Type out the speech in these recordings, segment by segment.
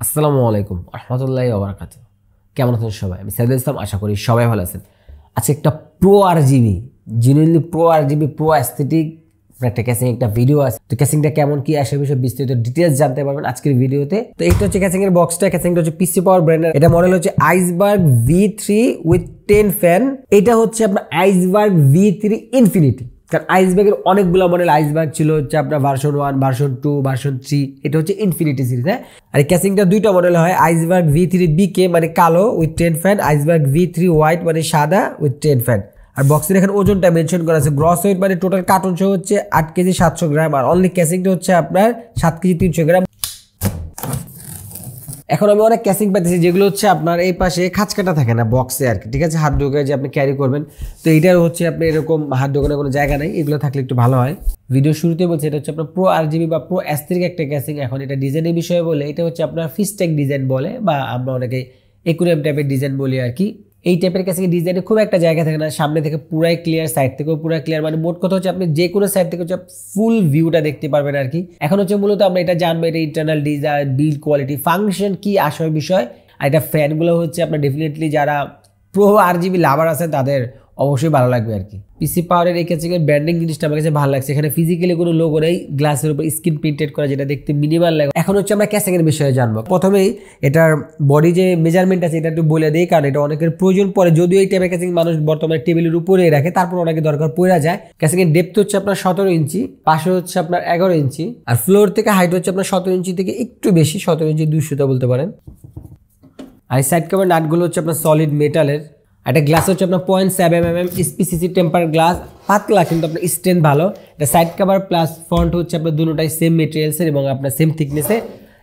আসসালামু আলাইকুম রহমতুল্লাহি ওয়া বারাকাতুহু। কেমন আছেন সবাই? আমি সাইদুল ইসলাম, আশা করি সবাই ভালো আছেন। আজকে একটা pro RGB, genuinely pro RGB pro aesthetic একটা ক্যাসিং একটা ভিডিও আছে। তো ক্যাসিংটা কেমন কি আসে বিষয়ে বিস্তারিত ডিটেলস জানতে পারবেন আজকের ভিডিওতে। তো এইটা হচ্ছে ক্যাসিং এর বক্সটা। ক্যাসিংটা হচ্ছে পিসি পাওয়ার ব্র্যান্ডের। এটা মডেল হচ্ছে আইসবার্গ V3 উইথ 10 ফ্যান। এটা হচ্ছে আপনার আইসবার্গ V3 ইনফিনিটি। কারণ আইসবার্গের অনেকগুলো মডেল আইসবার্গ ছিল, হচ্ছে আপনার ভার্সন 1, ভার্সন 2, ভার্সন 3। এটা হচ্ছে ইনফিনিটি সিরিজ। হ্যাঁ, আর এই ক্যাসিংটা দুইটা মডেল হয়, আইসবার্গ V3 BK মানে কালো with 10 fan, iceberg V3 white মানে সাদা উইথ 10 ফ্যান। আর বক্সের এখানে ওজনটা মেনশন করা আছে। গ্রস ওয়েট মানে টোটাল কার্টন সহ হচ্ছে 8 কেজি 700 গ্রাম, আর অনলি ক্যাসিংটা হচ্ছে আপনার 7 কেজি 300 গ্রাম। এখন আমি অনেক ক্যাসিং পাইতেছি যেগুলো হচ্ছে আপনার এই পাশে খাঁচ কাটা থাকে না বক্সে আর কি, ঠিক আছে, হাত ঢোকায় যে আপনি ক্যারি করবেন। তো এইটার হচ্ছে আপনি এরকম হাত ঢোকানোর কোনো জায়গা নেই, এগুলো থাকলে একটু ভালো হয়। ভিডিও শুরুতে বলছে এটা হচ্ছে আপনার প্রো আরজিবি বা প্রো অ্যাস্থেটিক একটা ক্যাসিং। এখন এটা ডিজাইনের বিষয়ে বলে এটা হচ্ছে আপনার ফিস্টেক ডিজাইন বলে, বা আমরা অনেকে একুরিয়াম টাইপের ডিজাইন বলি আর কি। এই টাইপের ক্যাসিং ডিজাইনে খুব একটা জায়গা থাকে না, সামনে থেকে পুরাই ক্লিয়ার, সাইড থেকেও পুরো ক্লিয়ার, মানে মোট কথা হচ্ছে আপনি যে কোনো সাইড থেকে হচ্ছে ফুল ভিউটা দেখতে পারবেন আর কি। এখন হচ্ছে মূলত আমরা এটা জানবো, এটা internal design, build quality, function কি আসল বিষয়। আর এটা ফ্যানগুলো হচ্ছে আপনার ডেফিনেটলি যারা প্রো আরজিবি লাভার আছে তাদের অবশ্যই ভালো লাগবে আর কি। পিসি পাওয়ারের এই ক্যাসিংয়ের ব্র্যান্ডিং জিনিসটা আমার কাছে ভালো লাগছে। এখানে ফিজিক্যালি কোনো লোগো নেই, গ্লাসের উপর স্ক্রিন প্রিন্টেড করা, যেটা দেখতে মিনিমাল লাগে। এখন হচ্ছে আমরা ক্যাসিংয়ের বিষয়ে জানবো। প্রথমেই এটার বডি যে মেজারমেন্ট আছে এটা একটু বলে দিই, কারণ এটা অনেকের প্রয়োজন পড়ে। যদিও এই টাইপের ক্যাসিং মানুষ বর্তমানে টেবিলের উপরেই রাখে, তারপর অনেকে দরকার পড়ে যায়। ক্যাসিংয়ের ডেপথ হচ্ছে আপনার 17 ইঞ্চি, পাশে হচ্ছে আপনার 11 ইঞ্চি, আর ফ্লোর থেকে হাইট হচ্ছে আপনার 17 ইঞ্চি থেকে একটু বেশি, 17 ইঞ্চি 200 বলতে পারেন। আর সাইড কভার নাটগুলো হচ্ছে আপনার সলিড মেটালের। একটা গ্লাস হচ্ছে আপনার 0.7 mm SPCC টেম্পার গ্লাস, পাতলা কিন্তু আপনার স্ট্রেন্থ ভালো। এটা সাইড কভার প্লাস ফ্রন্ট হচ্ছে আপনার দুটোটাই সেম মেটেরিয়ালসের এবং আপনার সেম থিকনেসে,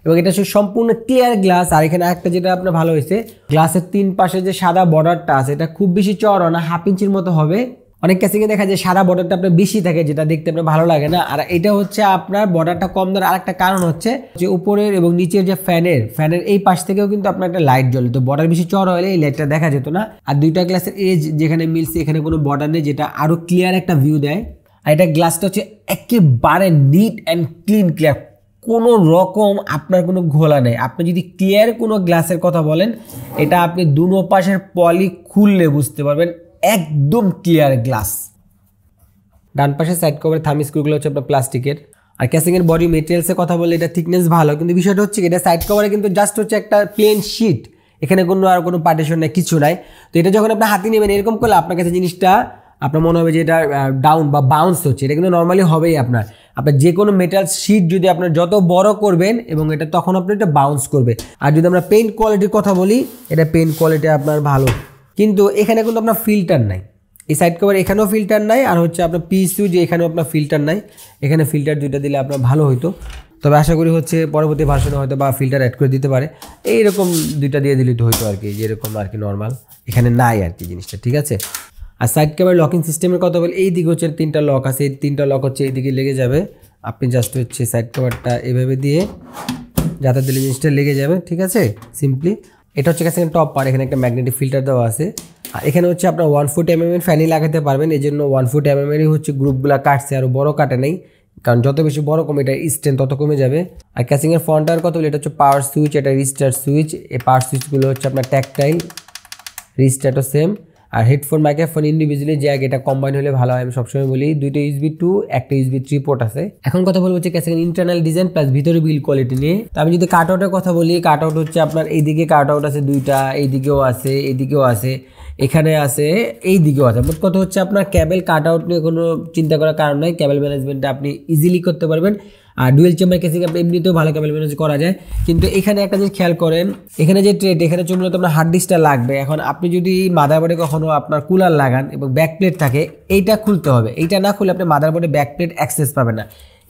এবং এটা হচ্ছে সম্পূর্ণ ক্লিয়ার গ্লাস। আর এখানে একটা যেটা আপনার ভালো হয়েছে, গ্লাসের 3 পাশে যে সাদা বর্ডারটা আছে এটা খুব বেশি চওড়া না, 1/2 ইঞ্চির মতো হবে। অনেক ক্যাসিংয়ে দেখা যায় সাদা বর্ডারটা আপনার বেশি থাকে, যেটা দেখতে আপনার ভালো লাগে না। আর এটা হচ্ছে আপনার বর্ডারটা কম দেওয়ার আরেকটা কারণ হচ্ছে যে উপরের এবং নিচের যে ফ্যানের এই পাশ থেকেও কিন্তু আপনার একটা লাইট জ্বলে। তো বর্ডার বেশি চওড়া হলে এই লাইটটা দেখা যেত না। আর দুইটা গ্লাসের এজ যেখানে মিলছে এখানে কোনো বর্ডার নেই, যেটা আরো ক্লিয়ার একটা ভিউ দেয়। আর এটা গ্লাসটা হচ্ছে একেবারে নিট অ্যান্ড ক্লিয়ার, কোনো রকম আপনার কোনো ঘোলা নেই। আপনি যদি ক্লিয়ার কোনো গ্লাসের কথা বলেন, এটা আপনি দুনো পাশের পলি খুললে বুঝতে পারবেন একদম ক্লিয়ার গ্লাস। ডান পাশে সাইড কভার থাম স্ক্রুগুলো হচ্ছে আপনার প্লাস্টিকের। আর ক্যাসিংয়ের বডি মেটেরিয়ালসের কথা বললে এটা থিকনেস ভালো, কিন্তু বিষয়টা হচ্ছে এটা সাইড কভারে কিন্তু জাস্ট হচ্ছে একটা প্লেন শিট, এখানে কোনো আর কোনো পার্টিশন নাই, কিছু নাই। তো এটা যখন আপনি হাতে নেবেন এরকম করলে আপনার কাছে জিনিসটা আপনার মনে হবে যে এটা ডাউন বা বাউন্স হচ্ছে। এটা কিন্তু নর্মালি হবেই। আপনার যে কোনো মেটাল শিট যদি আপনার যত বড় করবেন এবং এটা তখন আপনি এটা বাউন্স করবে। আর যদি আমরা পেইন্ট কোয়ালিটির কথা বলি, এটা পেইন্ট কোয়ালিটি আপনার ভালো, কিন্তু এখানে কিন্তু আপনার ফিল্টার নাই। এই সাইড কভার এখানেও ফিল্টার নাই, আর হচ্ছে আপনার পিসিউ যে এখানেও আপনার ফিল্টার নাই। এখানে ফিল্টার দুইটা দিলে আপনার ভালো হইতো, তবে আশা করি হচ্ছে পরবর্তী ভার্সনে হয়তো বা ফিল্টার অ্যাড করে দিতে পারে। এইরকম দুইটা দিয়ে দিলে তো হইতো আর কি, যেরকম আর কি নর্মাল এখানে নাই আর কি জিনিসটা, ঠিক আছে। আর সাইড কভার লকিং সিস্টেমের কথা বলি, এই দিকে হচ্ছে 3টা লক আছে, এই 3টা লক হচ্ছে এইদিকে লেগে যাবে। আপনি জাস্ট হচ্ছে সাইড কভারটা এভাবে দিয়ে যাতে দিলে জিনিসটা লেগে যাবে, ঠিক আছে, সিম্পলি। এটা হচ্ছে কাছে টপ পার, এখানে একটা ম্যাগনেটিক ফিল্টার দেওয়া আছে। আর এখানে হচ্ছে আপনার 1 ফুট mm ফ্যানই লাগাতে পারবেন। এই জন্য 1 ফুট mm হচ্ছে গ্রুপগুলো কাটছে, আরও বড় কাটে নেই, কারণ যত বেশি বড় কমে এটা স্ট্রেন্থ তত কমে যাবে। আর ক্যাসিংয়ের ফ্রন্টার কথা বলি, এটা হচ্ছে পাওয়ার সুইচ, এটা রিস্টার্ট সুইচ। এই পাওয়ার সুইচগুলো হচ্ছে আপনার ট্যাকটাইল, রিস্টার্টও সেম। আর হেডফোন মাইক্রোফোন ইন্ডিভিজুয়ালি জ্যাক, এটা কম্বাইন হলে ভালো হয়, আমি সবসময় বলি। 2টা USB 2, একটা USB 3 পোর্ট আছে। এখন কথা বলবো হচ্ছে ক্যাসিং ইন্টারনাল ডিজাইন প্লাস ভিতরে বিল্ড কোয়ালিটি নিয়ে। তো আমি যদি কাট আউটের কথা বলি, কাট আউট হচ্ছে আপনার এইদিকে কাট আউট আছে 2টা, এইদিকেও আছে, এইদিকেও আছে, এখানে আছে, এই দিকেও আছে। মোট কথা হচ্ছে আপনার ক্যাবেল কাট আউট নিয়ে কোনো চিন্তা করার কারণ নাই। ক্যাবেল ম্যানেজমেন্টটা আপনি ইজিলি করতে পারবেন। আর ডুয়েল চেম্বার ক্যাসিং আপনি এমনিতেও ভালো ক্যাবেল ম্যানেজ করা যায়। কিন্তু এখানে একটা জিনিস খেয়াল করেন, এখানে যে ট্রেড, এখানে জন্য তো আপনার হার্ড ডিস্কটা লাগবে। এখন আপনি যদি মাদারবোর্ডে কখনো আপনার কুলার লাগান এবং ব্যাক প্লেট থাকে, এইটা খুলতে হবে। এইটা না খুলে আপনি মাদারবোর্ডে ব্যাক প্লেট অ্যাক্সেস পাবেন না।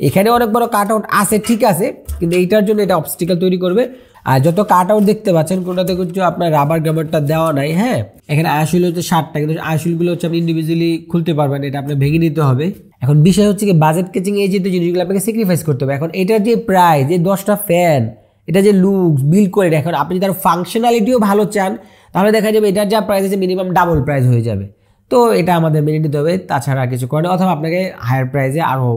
এখানে অনেক বড় কাট আউট আছে, ঠিক আছে, কিন্তু এইটার জন্য এটা অবস্টিকেল তৈরি করবে। আর যত কাট আউট দেখতে পাচ্ছেন কোনটাতে কিন্তু আপনার রাবার গ্যাবারটা দেওয়া নাই। হ্যাঁ, এখানে আইসুল হচ্ছে 7টা, কিন্তু আইসুলগুলো হচ্ছে আপনি ইন্ডিভিজুয়ালি খুলতে পারবেন, এটা আপনি ভেঙে নিতে হবে। এখন বিষয় হচ্ছে কি বাজেট ক্যাচিং, এই যে জিনিসগুলো আপনাকে স্যাক্রিফাইস করতে হবে। এখন এটার যে প্রাইস, এই 10টা ফ্যান, এটা যে লুকস বিল্ড করে, এখন আপনি যদি তার ফাংশনালিটিও ভালো চান তাহলে দেখা যাবে এটার যা প্রাইস আছে মিনিমাম ডাবল প্রাইস হয়ে যাবে। তো এটা আমাদের মেনে নিতে হবে, তাছাড়া কিছু করে না, অথবা আপনাকে হায়ার প্রাইসে আরও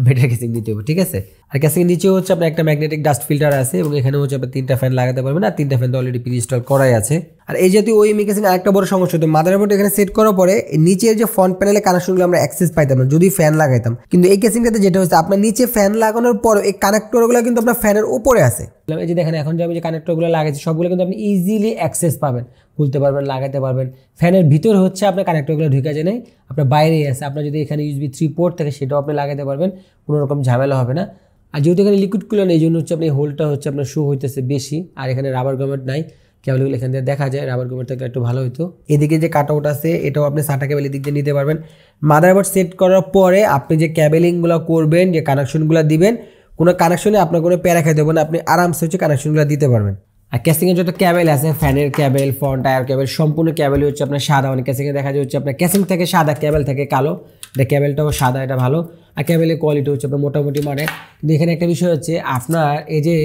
বেটার ক্যাসিং দিতে হবে, ঠিক আছে। আর ক্যাসিংয়ের নিচেও হচ্ছে আপনার একটা ম্যাগনেটিক ডাস্ট ফিল্টার আছে এবং এখানে হচ্ছে আপনার 3টা ফ্যান লাগাতে পারবেন, আর 3টা ফ্যান তো অলরেডি প্রি ইনস্টল করাই আছে। আর এই জাতীয় ওএমই ক্যাসিং আরেকটা বড় সমস্যা হতো, মাদারবোর্ড এখানে সেট করার পরে নিচের যে ফ্রন্ট প্যানেলে কানেকশনগুলো আমরা অ্যাক্সেস পাইতাম না যদি ফ্যান লাগাইতাম। কিন্তু এই ক্যাসিংটাতে যেটা হচ্ছে আপনার নিচে ফ্যান লাগানোর পর এই কানেক্টরগুলো কিন্তু আপনার ফ্যানের উপরে আছে। এই যে দেখেন এখন যে আমি যে কানেক্টরগুলো লাগাইছি সবগুলো কিন্তু আপনি ইজিলি অ্যাক্সেস পাবেন, খুলতে পারবেন, লাগাতে পারবেন। ফ্যানের ভিতর হচ্ছে আপনার কানেক্টরগুলো ঢুকে যায় নাই, আপনার বাইরেই আছে। আপনার যদি এখানে USB 3 পোর্ট থাকে সেটাও আপনি লাগাতে পারবেন, কোনো রকম ঝামেলা হবে না। আর যেহেতু এখানে লিকুইড কুলার এই জন্য হচ্ছে আপনি হোলটা হচ্ছে আপনার শো হইতেছে বেশি, আর এখানে রাবার গ্রামেট নাই, কেবলগুলো এখান থেকে দেখা যায়, রাবার গ্রামেট থাকলে একটু ভালো হতো। এদিকে যে কাট আউট আছে এটাও আপনি সাটা কেবলের দিক দিয়ে নিতে পারবেন। মাদারবোর্ড সেট করার পরে আপনি যে ক্যাবেলিংগুলো করবেন, যে কানেকশনগুলো দিবেন, কোনো কানেকশনে আপনার কোনো প্যারা খাইতে হবে না, আপনি আরামসে হচ্ছে কানেকশনগুলো দিতে পারবেন। আর ক্যাসিংয়ের যত ক্যাবেল আছে, ফ্যানের ক্যাবেল, ফ্রন্ট টায়ার ক্যাবেল, সম্পূর্ণ ক্যাবেলই হচ্ছে আপনার সাদা। মানে ক্যাসিংয়ে দেখা যায় হচ্ছে আপনার ক্যাসিং থেকে সাদা, ক্যাবেল থেকে কালো, এটা ক্যাবেলটাও সাদা, এটা ভালো। আর ক্যাবেলের কোয়ালিটি হচ্ছে আপনার মোটামুটি মানে। কিন্তু এখানে একটা বিষয় হচ্ছে আপনার এই যে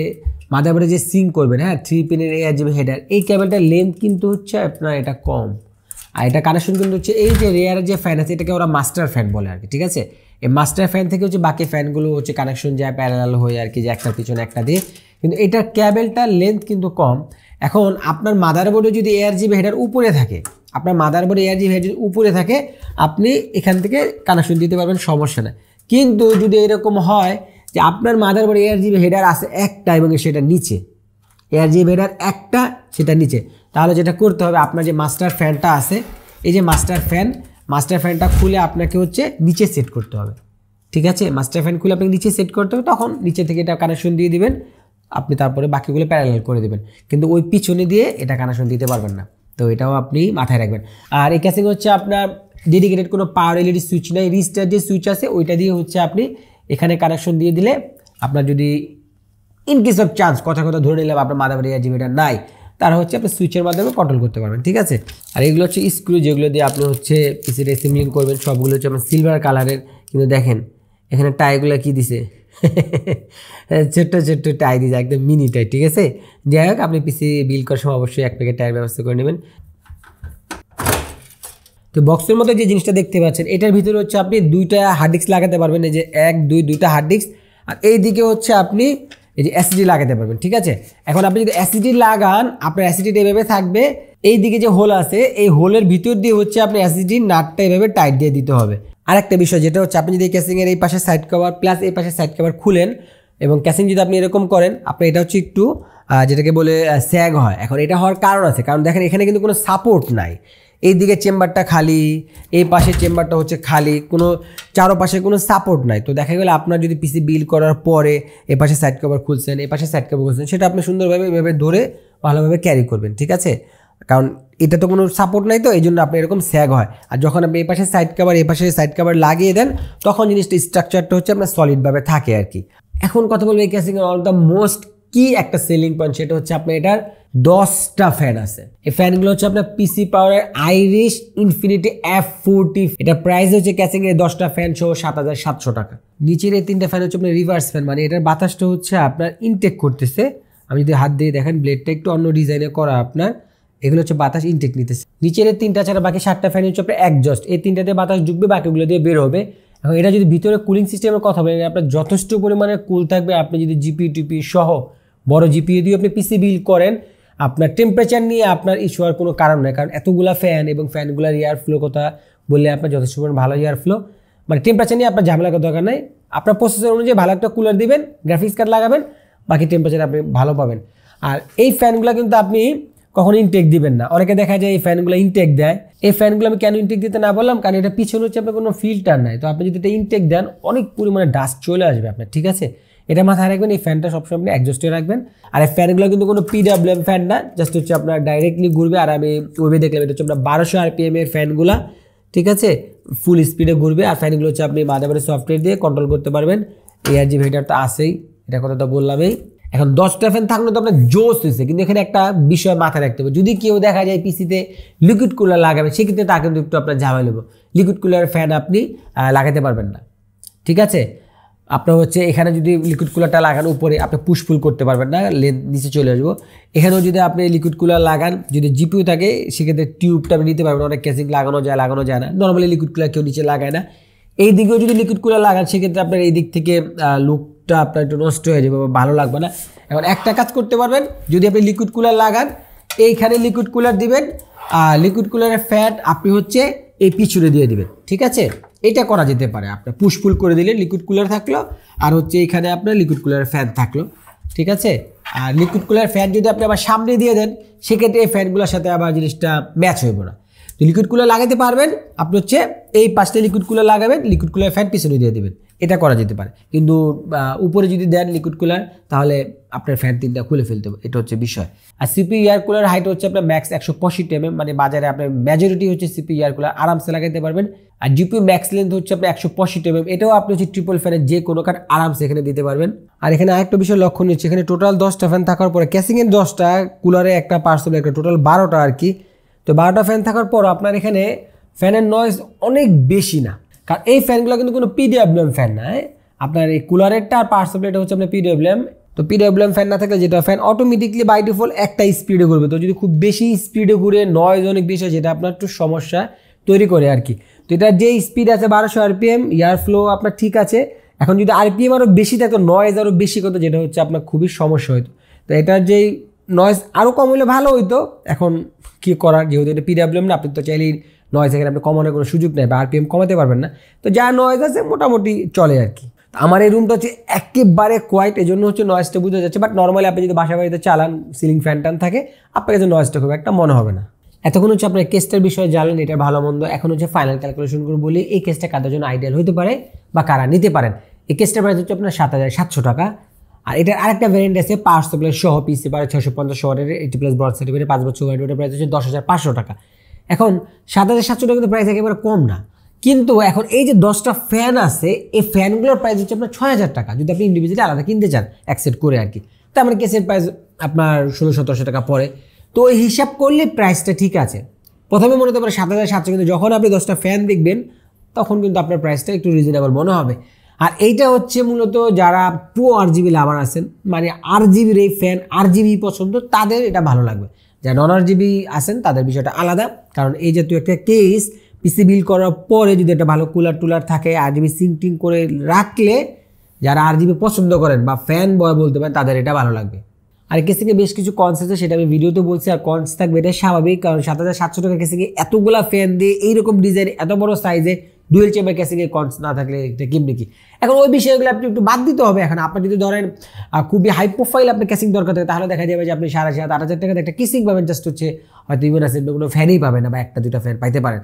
মাদারবোর্ডে যে সিঙ্ক করবেন, হ্যাঁ 3 পিনের ARGB হেডার, এই ক্যাবেলটার লেন্থ কিন্তু হচ্ছে আপনার এটা কম। আর এটা কানেকশন কিন্তু হচ্ছে এই যে রেয়ারের যে ফ্যান আছে এটাকে ওরা মাস্টার ফ্যান বলে আর কি, ঠিক আছে। এই মাস্টার ফ্যান থেকে হচ্ছে বাকি ফ্যানগুলো হচ্ছে কানেকশন যায় প্যারালাল হয়ে আর কি, যে একটার পিছনে একটা দিয়ে। কিন্তু এটার ক্যাবেলটার লেন্থ কিন্তু কম। এখন আপনার মাদারবোর্ডে যদি ARGB হেডার উপরে থাকে, আপনার মাদারবোর্ডে ARGB হেডার উপরে থাকে, আপনি এখান থেকে কানেকশন দিতে পারবেন, সমস্যা নেই। কিন্তু যদি এরকম হয় যে আপনার মাদারবোর্ডে ARGB হেডার আছে একটা এবং সেটা নিচে, ARGB হেডার একটা সেটা নিচে, তাহলে যেটা করতে হবে আপনার যে মাস্টার ফ্যানটা আছে, এই যে মাস্টার ফ্যানটা খুলে আপনাকে হচ্ছে নিচে সেট করতে হবে, ঠিক আছে। মাস্টার ফ্যান খুলে আপনাকে নিচে সেট করতে হবে, তখন নিচে থেকে এটা কানেকশন দিয়ে দিবেন আপনি, তারপরে বাকিগুলো প্যারালাল করে দেবেন। কিন্তু ওই পিছনে দিয়ে এটা কানেকশন দিতে পারবেন না, তো এটাও আপনি মাথায় রাখবেন। আর এই ক্যাসিং হচ্ছে আপনার ডেডিকেটেড কোনো পাওয়ার LED সুইচ নাই, রিস্টার যে সুইচ আছে ওইটা দিয়ে হচ্ছে আপনি এখানে কানেকশন দিয়ে দিলে, আপনার যদি ইন কেস অফ চান্স কথা ধরে নিলাম আপনার মাদারবোর্ডে ARGB হেডার নাই, তারা হচ্ছে আপনি সুইচের মাধ্যমে কন্ট্রোল করতে পারবেন, ঠিক আছে। আর এগুলো হচ্ছে স্ক্রু, যেগুলো দিয়ে আপনি হচ্ছে পিসির অ্যাসেম্বলিং করবেন, সবগুলো হচ্ছে আপনার সিলভার কালারের। কিন্তু দেখেন এখানে টাইগুলো কি দিছে, ছোট্ট ছোট্ট টাই দিয়েছে, একদম মিনি টাই, ঠিক আছে। যাই হোক, আপনি পিসি বিল করার সময় অবশ্যই 1 প্যাকেট টায়ার ব্যবস্থা করে নেবেন। তো বক্সের মধ্যে যে জিনিসটা দেখতে পাচ্ছেন, এটার ভিতরে হচ্ছে আপনি 2টা হার্ড ডিস্ক লাগাতে পারবেন, এই যে 1 2 2টা হার্ড ডিস্ক। আর এই দিকে হচ্ছে আপনি এই যে SSD লাগাতে পারবেন, ঠিক আছে। এখন আপনি যদি SSD লাগান, আপনার SSD এভাবে থাকবে, এই দিকে যে হোল আছে এই হোলের ভিতর দিয়ে হচ্ছে আপনি SSD নাটটা এভাবে টাইট দিয়ে দিতে হবে। আরেকটা বিষয় যেটা হচ্ছে আপনি যদি ক্যাসিংয়ের এই পাশে সাইড কভার প্লাস এই পাশে সাইড কভার খুলেন এবং ক্যাসিং যদি আপনি এরকম করেন, আপনি এটা হচ্ছে একটু যেটাকে বলে স্যাগ হয়। এখন এটা হওয়ার কারণ আছে, কারণ দেখেন এখানে কিন্তু কোনো সাপোর্ট নাই, এই দিকে চেম্বারটা খালি, এই পাশের চেম্বারটা হচ্ছে খালি, কোনো চারোপাশে কোনো সাপোর্ট নাই। তো দেখা গেলে আপনার যদি পিসি বিল করার পরে এ পাশে সাইড কভার খুলছেন, এ পাশে সাইড কভার খুলছেন, সেটা আপনি সুন্দরভাবে এভাবে ধরে ভালোভাবে ক্যারি করবেন, ঠিক আছে। কারণ এটা তো কোনো সাপোর্ট নাই, তো এই জন্য আপনি এরকম স্যাগ হয়। আর যখন আপনি এই পাশে সাইড কভার এই পাশে সাইড কভার লাগিয়ে দেন, তখন জিনিসটা স্ট্রাকচারটা হচ্ছে আপনার সলিডভাবে থাকে আর কি। এখন কথা বলবো এই ক্যাসিংয়ের অল দ্য মোস্ট কি একটা সেলিং পয়েন্ট, সেটা হচ্ছে আপনার এটার 10টা ফ্যান আছে। এই ফ্যানগুলো হচ্ছে আপনার পিসি পাওয়ারের আইরিশ ইনফিনিটি F40, এটা প্রাইস হচ্ছে ক্যাসিং এর 10টা ফ্যান সহ 7700 টাকা। নিচের এই 3টা ফ্যান হচ্ছে আপনার রিভার্স ফ্যান, মানে এটার বাতাসটা হচ্ছে আপনার ইনটেক করতেছে। আমি যদি হাত দিয়ে দেখেন, ব্লেডটা একটু অন্য ডিজাইনে করা আপনার, এগুলো হচ্ছে বাতাস ইনটেক নিতেছে। নিচের এই 3টা ছাড়া বাকি 7টা ফ্যান হচ্ছে আপনার একজস্ট, এই 3টাতে বাতাস ঢুকবে, বাকিগুলো দিয়ে বের হবে। এখন এটা যদি ভিতরে কুলিং সিস্টেমের কথা বলেন, আপনার যথেষ্ট পরিমাণে কুল থাকবে। আপনি যদি জিপিইউ টিপিইউ সহ বড় জিপিইউ দিয়ে আপনি পিসি বিল করেন, আপনার টেম্পারেচার নিয়ে আপনার ইস্যু হওয়ার কোনো কারণ নেই, কারণ এতগুলা ফ্যান এবং ফ্যানগুলার এয়ার ফ্লো কথা বললে আপনার যথেষ্ট পরিমাণ ভালো এয়ার ফ্লো, মানে টেম্পারেচার নিয়ে আপনার ঝামেলা করার দরকার নেই। আপনার প্রসেসর অনুযায়ী ভালো একটা কুলার দিবেন, গ্রাফিক্স কার্ড লাগাবেন, বাকি টেম্পারেচার আপনি ভালো পাবেন। আর এই ফ্যানগুলো কিন্তু আপনি কখনো ইনটেক দিবেন না। অনেকে দেখা যায় এই ফ্যানগুলো ইনটেক দেয়। এই ফ্যানগুলো আমি কেন ইনটেক দিতে না বললাম, কারণ এটা পিছনে হচ্ছে আপনার কোনো ফিল্টার নাই। তো আপনি যদি এটা ইনটেক দেন, অনেক পরিমাণে ডাস্ট চলে আসবে আপনার, ঠিক আছে। এটা মাথায় রাখবেন। এই ফ্যানটা সবসময় আপনি অ্যাডজাস্টে রাখবেন। আর এই ফ্যানগুলো কিন্তু কোনো PWM ফ্যান না, জাস্ট হচ্ছে আপনার ডাইরেক্টলি ঘুরবে। আর আমি ওয়েবে দেখলাম এটা হচ্ছে আপনার 1200 RPM এর ফ্যানগুলা, ঠিক আছে, ফুল স্পিডে ঘুরবে। আর ফ্যানগুলো হচ্ছে আপনি মাদারবোর্ডের সফটওয়্যার দিয়ে কন্ট্রোল করতে পারবেন। ARGB হেডার তো আছেই, এটা কথা তো বললামই। এখন 10টা ফ্যান থাকলে তো আপনার জোস হয়েছে, কিন্তু এখানে একটা বিষয় মাথায় রাখতে হবে। যদি কেউ দেখা যায় পিসিতে লিকুইড কুলার লাগাবে, সেক্ষেত্রে তা কিন্তু একটু আপনার ঝামেলা নেব। লিকুইড কুলার ফ্যান আপনি লাগাতে পারবেন না, ঠিক আছে। আপনার হচ্ছে এখানে যদি লিকুইড কুলারটা লাগান উপরে, আপনি পুশফুল করতে পারবেন না, নিচে চলে আসবো। এখানেও যদি আপনি লিকুইড কুলার লাগান, যদি জিপিইউ থাকে, সেক্ষেত্রে টিউবটা আপনি নিতে পারবেন। অনেক কেসিং লাগানো যায় না, নর্মালি লিকুইড কুলার কেউ নিচে লাগায় না। এই দিকেও যদি লিকুইড কুলার লাগান, সেক্ষেত্রে আপনার এই দিক থেকে লুক লুকটা আপনার একটু নষ্ট হয়ে যাবে বা ভালো লাগবে না। এখন একটা কাজ করতে পারবেন, যদি আপনি লিকুইড কুলার লাগান, এইখানে লিকুইড কুলার দিবেন, আর লিকুইড কুলারের ফ্যান আপনি হচ্ছে এই পিছনে দিয়ে দিবেন, ঠিক আছে? এটা করা যেতে পারে। আপনার পুশপুল করে দিলে লিকুইড কুলার থাকলো, আর হচ্ছে এখানে আপনার লিকুইড কুলারের ফ্যান থাকলো, ঠিক আছে? আর লিকুইড কুলার ফ্যান যদি আপনি আবার সামনে দিয়ে দেন, সেক্ষেত্রে এই ফ্যানগুলোর সাথে আবার জিনিসটা ম্যাচ হইব না। তো লিকুইড কুলার লাগাতে পারবেন, আপনি হচ্ছে এই পাশে লিকুইড কুলার লাগাবেন, লিকুইড কুলার ফ্যান পিছনে দিয়ে দেবেন, এটা করা যেতে পারে। কিন্তু উপরে যদি দেন লিকুইড কুলার, তাহলে আপনার ফ্যান 3টা খুলে ফেলতে হবে, এটা হচ্ছে বিষয়। আর সিপি এয়ার কুলার হাইট হচ্ছে আপনার ম্যাক্স 165 mm, মানে বাজারে আপনার মেজরিটি হচ্ছে সিপি এয়ার কুলার আরামসে লাগাইতে পারবেন। আর জিপি ম্যাক্স লেন্থ হচ্ছে আপনার 165 mm, এটাও আপনি হচ্ছে ট্রিপল ফ্যানের যে কোনো কাঠ আরামসে এখানে দিতে পারবেন। আর এখানে আরেকটা বিষয় লক্ষ্য নিচ্ছে, এখানে টোটাল 10টা ফ্যান থাকার পরে ক্যাসিংয়ের 10টা, কুলারে একটা, পার্সোনাল একটা, টোটাল 12টা আর কি। তো 12টা ফ্যান থাকার পর আপনার এখানে ফ্যানের নয়েজ অনেক বেশি না, কারণ এই ফ্যানগুলো কিন্তু কোনো পিডব্লিউএম ফ্যান না। আপনার এই কুলারেরটা আর পাওয়ার সাপ্লাইটা হচ্ছে আপনার পিডব্লিউএম। তো পিডব্লিউএম ফ্যান না থাকলে যেটা ফ্যান অটোমেটিকলি বাই ডিফল্ট একটা স্পিডে ঘুরবে। তো যদি খুব বেশি স্পিডে ঘুরে নয়েজ অনেক বেশি হয়, যেটা আপনার একটু সমস্যা তৈরি করে আর কি। তো এটার যে স্পিড আছে 1200 RPM, এয়ার ফ্লো আপনার ঠিক আছে। এখন যদি RPM আরও বেশি থাকতো, নয়েজ আরও বেশি করতো, যেটা হচ্ছে আপনার খুবই সমস্যা হতো। তো এটার যেই নয়েজ আরও কম হলে ভালো হইতো। এখন কী করার, যেহেতু এটা পিডব্লিউএম না, আপনি তো চাইলেই নয়েজ এখানে আপনি কমানোর কোনো সুযোগ নেই বা RPM কমাতে পারবেন না। তো যা নয়েজ আছে মোটামুটি চলে আর কি। আমার এই রুমটা হচ্ছে একেবারে কোয়াইট, এই জন্য হচ্ছে নয়েজটা বুঝতে যাচ্ছে। বাট নর্মালি আপনি যদি বাসা বাড়িতে চালান, সিলিং ফ্যান টান থাকে, আপনার কাছে নয়েজটা খুব একটা মনে হবে না। এতক্ষণ হচ্ছে আপনার কেসটার বিষয়ে জানলেন, এটা ভালো মন্দ। এখন হচ্ছে ফাইনাল ক্যালকুলেশন করে বলি এই কেসটা কাদের জন্য আইডিয়াল হতে পারে বা কারা নিতে পারেন। এই কেসটার প্রাইস হচ্ছে আপনার 7700 টাকা। আর এটার আরেকটা ভ্যারিয়েন্ট আছে পাওয়ার সাপ্লাই সহ, পিসি পারে 650 ওয়াটের 80+ ব্রড সার্টিফিকেট 5 বছর ওয়ারেন্টি, ওটার প্রাইস হচ্ছে 10500 টাকা। এখন 7700 টাকা কিন্তু প্রাইস একেবারে কম না, কিন্তু এখন এই যে 10টা ফ্যান আছে, এই ফ্যানগুলোর প্রাইস হচ্ছে আপনার 6000 টাকা, যদি আপনি ইন্ডিভিজুয়ালি আলাদা কিনতে চান অ্যাকসেপ্ট করে আর কি। তার মানে কেসের প্রাইস আপনার 1600-1700 টাকা পড়ে। তো এই হিসাব করলে প্রাইসটা ঠিক আছে। প্রথমে মনে হতে পারে 7700, কিন্তু যখন আপনি 10টা ফ্যান দেখবেন, তখন কিন্তু আপনার প্রাইসটা একটু রিজনেবল মনে হবে। আর এইটা হচ্ছে মূলত যারা প্রো RGB লাভার আছেন, মানে RGBর এই ফ্যান, RGB পছন্দ, তাদের এটা ভালো লাগবে। যারা নন RGB আছেন তাদের বিষয়টা আলাদা, কারণ এই জাতীয় একটা কেস পিসি বিল করার পরে যদি একটা ভালো কুলার টুলার থাকে, RGB সিঙ্কিং করে রাখলে যারা RGB পছন্দ করেন বা ফ্যান বয় বলতে পারেন, তাদের এটা ভালো লাগবে। আর কেসিংয়ে বেশ কিছু কনস আছে, সেটা আমি ভিডিওতে বলছি। আর কনস থাকবে, এটা স্বাভাবিক, কারণ 7700 টাকা কেসিংয়ে এতগুলা ফ্যান দিয়ে এইরকম ডিজাইন, এত বড় সাইজে ডুয়েল চেম্বার কেসিংয়ে কনস না থাকলে এটা কেমনি কি। এখন ওই বিষয়গুলো আপনি একটু বাদ দিতে হবে। এখন আপনার যদি ধরেন খুবই হাই প্রোফাইল আপনার কেসিং দরকার থাকে, তাহলে দেখা যাবে যে আপনি 7500-8000 টাকাতে একটা কেসিং পাবেন, জাস্ট হচ্ছে হয়তো ইভেন আছে কোনো ফ্যানই পাবেন না, বা 1-2টা ফ্যান পাইতে পারেন।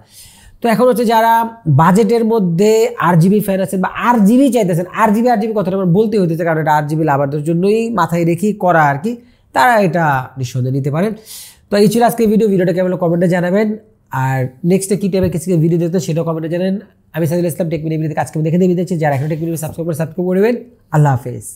তো এখন হচ্ছে যারা বাজেটের মধ্যে RGB ফ্যান আছেন বা RGB চাইতেছেন, RGB কথাটা আমার বলতে হইতেছে, কারণ এটা RGB লাভারদের জন্যই মাথায় রেখেই করা আর কি, তারা এটা নিঃসন্দেহে নিতে পারেন। তো এই ছিল আজকে ভিডিওটা কেমন কমেন্টে জানাবেন। আর নেক্সটে কী টাইপের কিছু ভিডিও দেখতে সেটাও কমেন্টে জানেন। আমি সাইদুল ইসলাম, টেক ভিডিও থেকে আজকে দেখে দিয়ে দিচ্ছি। যারা এখন টেক ভিডিও সাবস্ক্রাইব করবেন, আল্লাহ হাফেজ।